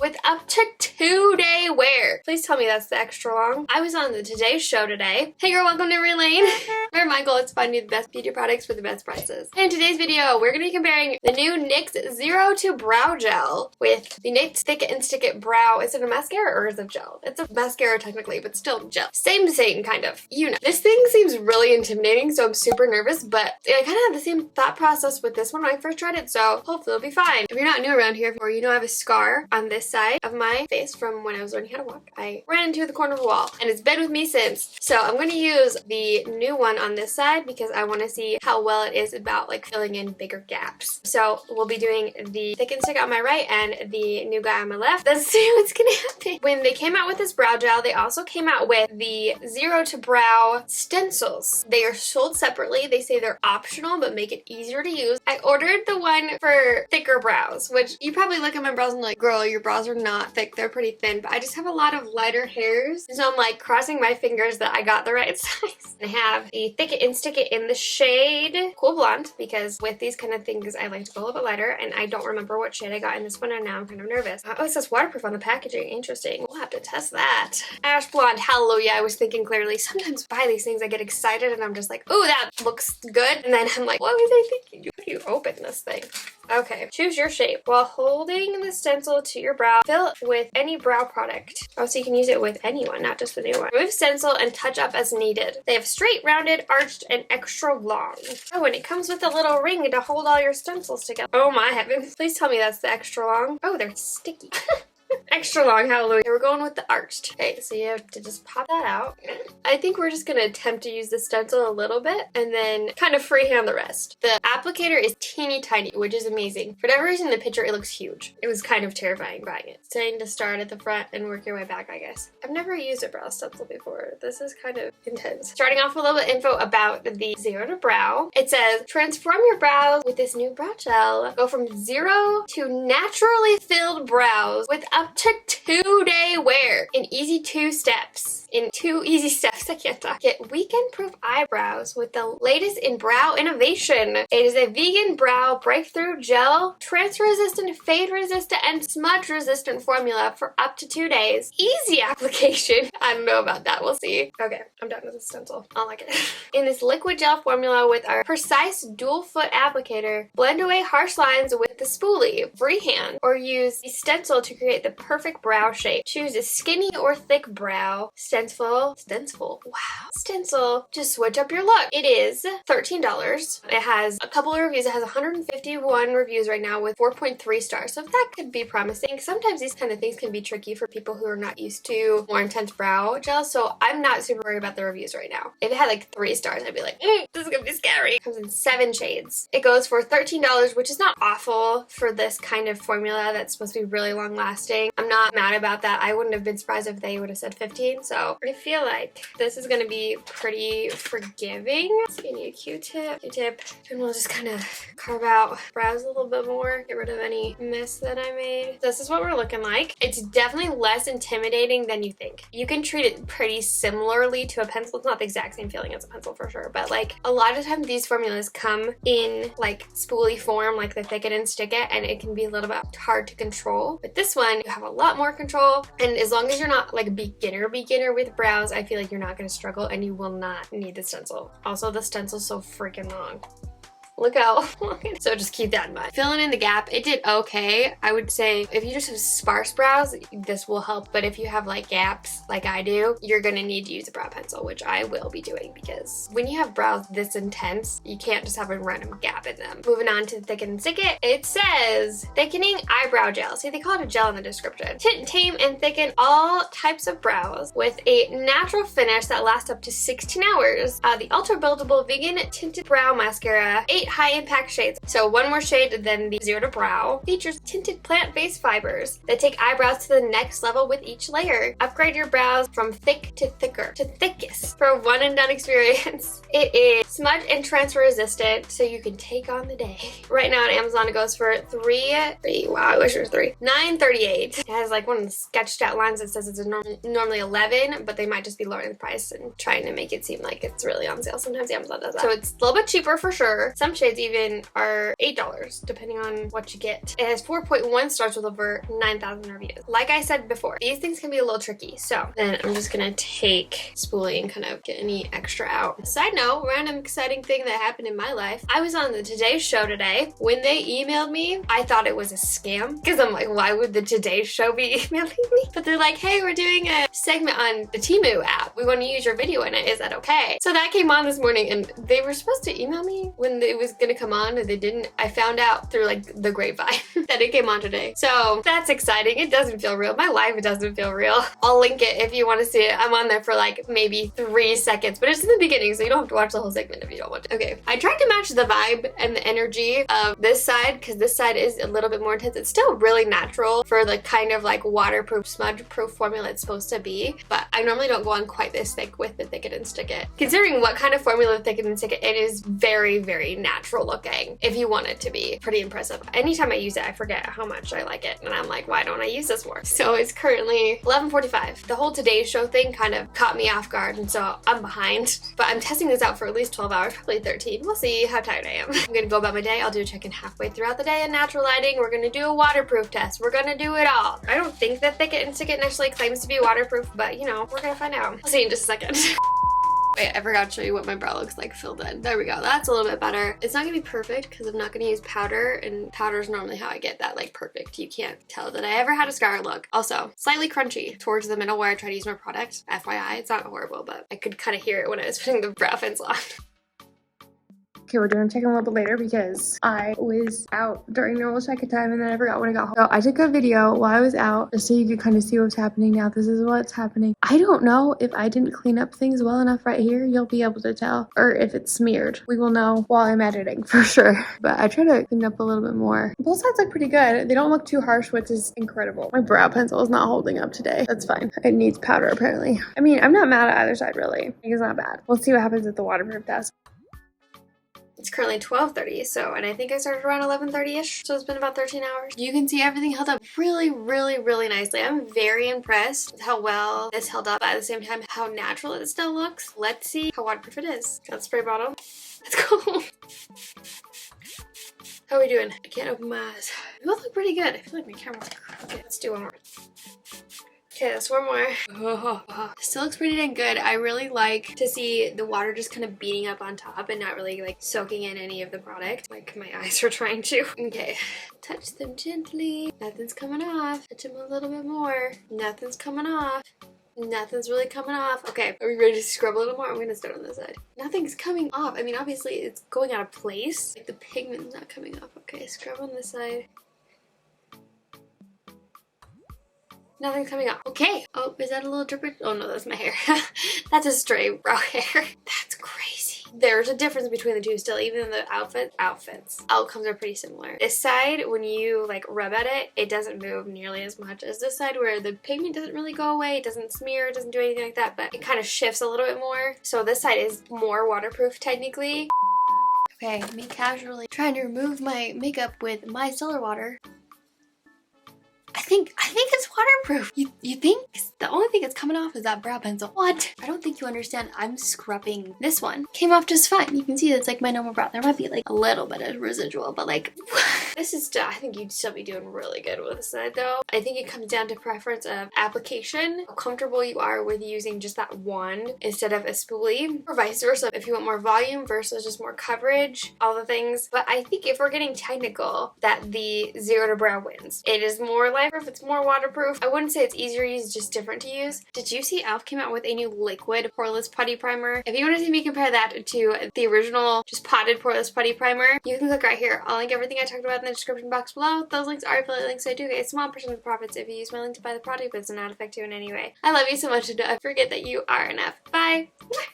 with up to 2-day wear. Please tell me that's the extra long. I was on the Today Show today. Hey girl, welcome to Relane, where my goal is to find you the best beauty products for the best prices. In today's video, we're going to be comparing the new NYX Zero to Brow Gel with the NYX Thick It and Stick It Brow. Is it a mascara or is it a gel? It's a mascara technically, but still gel. Same, kind of. You know. This thing seems really intimidating, so I'm super nervous, but I kind of had the same thought process with this one when I first tried it, so hopefully it'll be fine. If you're not new around here, or you know I have a scar on this side of my face from when I was learning how to walk. I ran into the corner of a wall, and it's been with me since. So I'm going to use the new one on this side because I want to see how well it is about like filling in bigger gaps. So we'll be doing the Thick and Stick on my right and the new guy on my left. Let's see what's gonna happen. When they came out with this brow gel, they also came out with the Zero to Brow stencils. They are sold separately. They say they're optional but make it easier to use. I ordered the one for thicker brows, which you probably look at my brows and like, girl, your brows are not thick, they're pretty thin, but I just have a lot of lighter hairs, so I'm like crossing my fingers that I got the right size. I have the Thick It and Stick It in the shade Cool Blonde, because with these kind of things I like to go a little bit lighter, and I don't remember what shade I got in this one, and now I'm kind of nervous. Oh, it says waterproof on the packaging. Interesting. We'll have to test that. Ash Blonde. Hallelujah, I was thinking clearly. Sometimes buy these things, I get excited and I'm just like, oh, that looks good, and then I'm like, what was I thinking? How do you open this thing? Okay, choose your shape. While holding the stencil to your brow, fill it with any brow product. Oh, so you can use it with anyone, not just the new one. Remove stencil and touch up as needed. They have straight, rounded, arched, and extra long. Oh, and it comes with a little ring to hold all your stencils together. Oh my heavens. Please tell me that's the extra long. Oh, they're sticky. Extra long, hallelujah. We're going with the arched. Okay, so you have to just pop that out. I think we're just gonna attempt to use the stencil a little bit and then kind of freehand the rest. The applicator is teeny tiny, which is amazing. For whatever reason, in the picture, it looks huge. It was kind of terrifying buying it. Saying to start at the front and work your way back, I guess. I've never used a brow stencil before. This is kind of intense. Starting off with a little bit of info about the Zero to Brow. It says, transform your brows with this new brow gel. Go from zero to naturally filled brows with up to 2-day wear in easy 2 steps. In 2 easy steps, I can't talk. Get weekend-proof eyebrows with the latest in brow innovation. It is a vegan brow breakthrough gel, transfer-resistant, fade-resistant, and smudge-resistant formula for up to 2 days. Easy application. I don't know about that. We'll see. Okay, I'm done with the stencil. I like it. In this liquid gel formula with our precise dual-foot applicator, blend away harsh lines with the spoolie. Freehand or use the stencil to create the perfect brow shape. Choose a skinny or thick brow. Stencil to switch up your look. It is $13. It has a couple of reviews. It has 151 reviews right now with 4.3 stars, so that could be promising. Sometimes these kind of things can be tricky for people who are not used to more intense brow gel, so I'm not super worried about the reviews right now. If it had like 3 stars, I'd be like, this is gonna be scary. It comes in 7 shades. It goes for $13, which is not awful for this kind of formula that's supposed to be really long lasting. I'm not mad about that. I wouldn't have been surprised if they would have said 15, so I feel like this is going to be pretty forgiving. So you need a Q-tip, and we'll just kind of carve out brows a little bit more, get rid of any mess that I made. This is what we're looking like. It's definitely less intimidating than you think. You can treat it pretty similarly to a pencil. It's not the exact same feeling as a pencil for sure, but like a lot of times these formulas come in like spoolie form, like the Thick It and Stick It, and it can be a little bit hard to control. But this one, you have a lot more control, and as long as you're not like beginner with brows, I feel like you're not going to struggle and you will not need the stencil. Also, the stencil's so freaking long. Look how long it is. So just keep that in mind. Filling in the gap, it did okay. I would say if you just have sparse brows, this will help. But if you have like gaps like I do, you're gonna need to use a brow pencil, which I will be doing because when you have brows this intense, you can't just have a random gap in them. Moving on to the Thick and Stick It, it says thickening eyebrow gel. See, they call it a gel in the description. Tint, tame, and thicken all types of brows with a natural finish that lasts up to 16 hours. The ultra-buildable vegan tinted brow mascara, 8 high-impact shades. So one more shade than the Zero to Brow. Features tinted plant-based fibers that take eyebrows to the next level with each layer. Upgrade your brows from thick to thicker to thickest for a one-and-done experience. It is smudge and transfer resistant, so you can take on the day. Right now on Amazon it goes for wow, I wish it was $9.38. It has like one of the sketched out lines that says it's normally $11, but they might just be lowering the price and trying to make it seem like it's really on sale. Sometimes Amazon does that. So it's a little bit cheaper for sure. Some shades even are $8 depending on what you get. It has 4.1 stars with over 9,000 reviews. Like I said before, these things can be a little tricky. So then I'm just gonna take spoolie and kind of get any extra out. Side note, random exciting thing that happened in my life. I was on the Today Show today. When they emailed me, I thought it was a scam because I'm like, why would the Today Show be emailing me? But they're like, hey, we're doing a segment on the Temu app. We want to use your video in it. Is that okay? So that came on this morning and they were supposed to email me when it was gonna come on and they didn't. I found out through like the grapevine that it came on today. So that's exciting. It doesn't feel real. My life doesn't feel real. I'll link it if you want to see it. I'm on there for like maybe 3 seconds, but it's in the beginning, so you don't have to watch the whole segment if you don't want to. Okay, I tried to match the vibe and the energy of this side because this side is a little bit more intense. It's still really natural for the kind of like waterproof, smudge-proof formula it's supposed to be, but I normally don't go on quite this thick with the Thick It and Stick It. Considering what kind of formula the Thick It and Stick It, it is very, very natural looking if you want it to be. Pretty impressive. Anytime I use it, I forget how much I like it, and I'm like, why don't I use this more? So it's currently 11:45. The whole Today Show thing kind of caught me off guard, and so I'm behind, but I'm testing this out for at least 12 hours, probably 13. We'll see how tired I am. I'm gonna go about my day. I'll do a check-in halfway throughout the day in natural lighting. We're gonna do a waterproof test. We're gonna do it all. I don't think that Thick It and Stick It actually claims to be waterproof, but you know, we're gonna find out. I'll see you in just a second. Wait, I forgot to show you what my brow looks like filled in. There we go. That's a little bit better. It's not gonna be perfect because I'm not gonna use powder, and powder is normally how I get that like perfect. You can't tell that I ever had a scar look. Also, slightly crunchy towards the middle where I try to use my product. FYI, it's not horrible, but I could kind of hear it when I was putting the brow pencil on. Okay, we're doing a check-in a little bit later because I was out during normal check-in time and then I forgot when I got home. So I took a video while I was out just so you could kind of see what's happening now. This is what's happening. I don't know if I didn't clean up things well enough right here. You'll be able to tell. Or if it's smeared. We will know while I'm editing for sure. But I try to clean up a little bit more. Both sides look pretty good. They don't look too harsh, which is incredible. My brow pencil is not holding up today. That's fine. It needs powder apparently. I mean, I'm not mad at either side really. I think it's not bad. We'll see what happens with the waterproof test. It's currently 12:30, so, and I think I started around 11:30-ish, so it's been about 13 hours. You can see everything held up really, really, really nicely. I'm very impressed with how well this held up, but at the same time, how natural it still looks. Let's see how waterproof it is. Got the spray bottle. Let's go. How are we doing? I can't open my eyes. They both look pretty good. I feel like my camera's crooked. Let's do one more. Okay, that's one more. Still looks pretty dang good. I really like to see the water just kind of beating up on top and not really like soaking in any of the product like my eyes are trying to. Okay, touch them gently. Nothing's coming off. Touch them a little bit more. Nothing's coming off. Nothing's really coming off. Okay, are we ready to scrub a little more? I'm gonna start on this side. Nothing's coming off. I mean, obviously it's going out of place. Like the pigment's not coming off. Okay, scrub on this side. Nothing's coming off. Okay. Oh, is that a little dripper? Oh no, that's my hair. That's a stray brow hair. That's crazy. There's a difference between the two still, even in the outfits. Outcomes are pretty similar. This side, when you like rub at it, it doesn't move nearly as much as this side where the pigment doesn't really go away. It doesn't smear, it doesn't do anything like that, but it kind of shifts a little bit more. So this side is more waterproof technically. Okay, me casually trying to remove my makeup with micellar water. I think it's waterproof. You think? The only thing that's coming off is that brow pencil. What? I don't think you understand. I'm scrubbing this one. Came off just fine. You can see it's like my normal brow. There might be like a little bit of residual, but like this is still, I think you'd still be doing really good with this side though. I think it comes down to preference of application, how comfortable you are with using just that wand instead of a spoolie, or vice versa. If you want more volume versus just more coverage, all the things. But I think if we're getting technical, that the Zero to Brow wins. It is more lighter, it's more waterproof. I wouldn't say it's easier to use, just different to use. Did you see e.l.f. came out with a new liquid poreless putty primer? If you want to see me compare that to the original just potted poreless putty primer, you can click right here. I'll link everything I talked about in the description box below. Those links are affiliate links, so I do get a small percent of the profits if you use my link to buy the product, but it's not affect you in any way. I love you so much, and don't forget that you are enough. Bye!